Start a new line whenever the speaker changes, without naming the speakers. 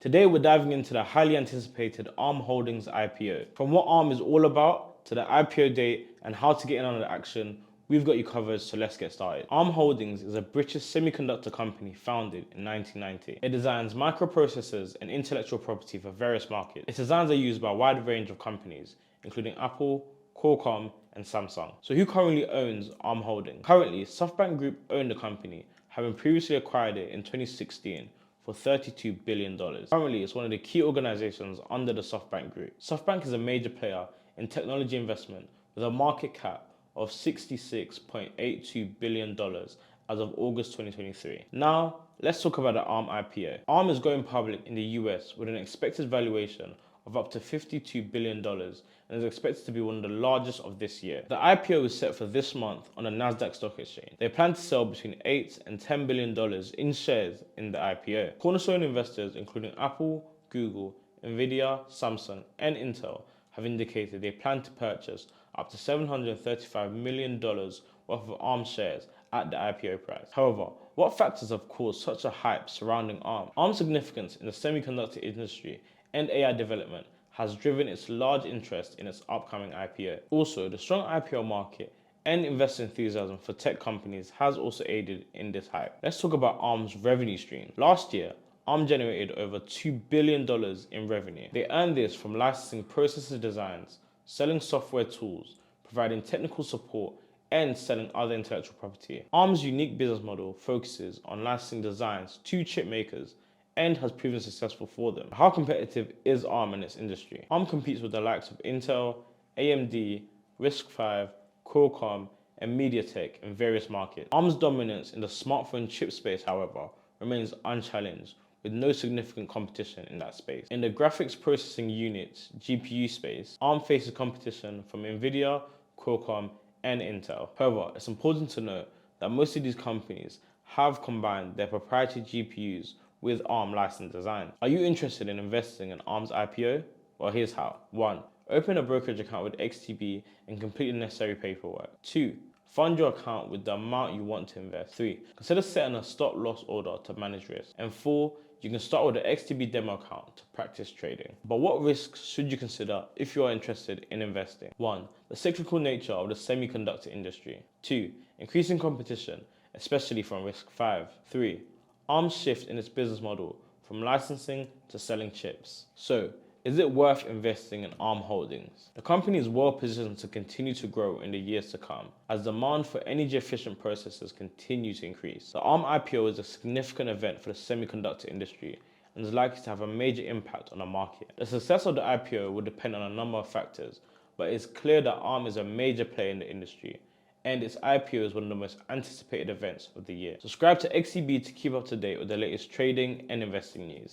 Today we're diving into the highly anticipated ARM Holdings IPO. From what ARM is all about to the IPO date and how to get in on the action, we've got you covered, so let's get started. ARM Holdings is a British semiconductor company founded in 1990. It designs microprocessors and intellectual property for various markets. Its designs are used by a wide range of companies, including Apple, Qualcomm, and Samsung. So who currently owns ARM Holdings? Currently, SoftBank Group own the company, having previously acquired it in 2016 for $32 billion. Currently, it's one of the key organizations under the SoftBank Group. SoftBank is a major player in technology investment with a market cap of $66.82 billion as of August 2023. Now, let's talk about the ARM IPO. ARM is going public in the US with an expected valuation of up to $52 billion and is expected to be one of the largest of this year. The IPO is set for this month on the Nasdaq Stock Exchange. They plan to sell between $8 and $10 billion in shares in the IPO. Cornerstone investors, including Apple, Google, Nvidia, Samsung, and Intel, have indicated they plan to purchase up to $735 million worth of ARM shares at the IPO price. However, what factors have caused such a hype surrounding ARM? ARM's significance in the semiconductor industry and AI development has driven its large interest in its upcoming IPO. Also, the strong IPO market and investor enthusiasm for tech companies has also aided in this hype. Let's talk about ARM's revenue stream. Last year, ARM generated over $2 billion in revenue. They earned this from licensing processor designs, selling software tools, providing technical support, and selling other intellectual property. ARM's unique business model focuses on licensing designs to chip makers and has proven successful for them. How competitive is ARM in its industry? ARM competes with the likes of Intel, AMD, RISC-V, Qualcomm, and MediaTek in various markets. ARM's dominance in the smartphone chip space, however, remains unchallenged, with no significant competition in that space. In the graphics processing units (GPU) space, ARM faces competition from Nvidia, Qualcomm, and Intel. However, it's important to note that most of these companies have combined their proprietary GPUs with ARM licensed design. Are you interested in investing in ARM's IPO? Well, here's how. 1. Open a brokerage account with XTB and complete the necessary paperwork. 2. Fund your account with the amount you want to invest. 3. Consider setting a stop loss order to manage risk. And 4. You can start with the XTB demo account to practice trading. But what risks should you consider if you are interested in investing? 1. The cyclical nature of the semiconductor industry. 2. Increasing competition, especially from RISC-V. 3. ARM's shift in its business model from licensing to selling chips. So, is it worth investing in ARM Holdings? The company is well positioned to continue to grow in the years to come as demand for energy-efficient processors continue to increase. The ARM IPO is a significant event for the semiconductor industry and is likely to have a major impact on the market. The success of the IPO will depend on a number of factors, but it's clear that ARM is a major player in the industry, and its IPO is one of the most anticipated events of the year. Subscribe to XCB to keep up to date with the latest trading and investing news.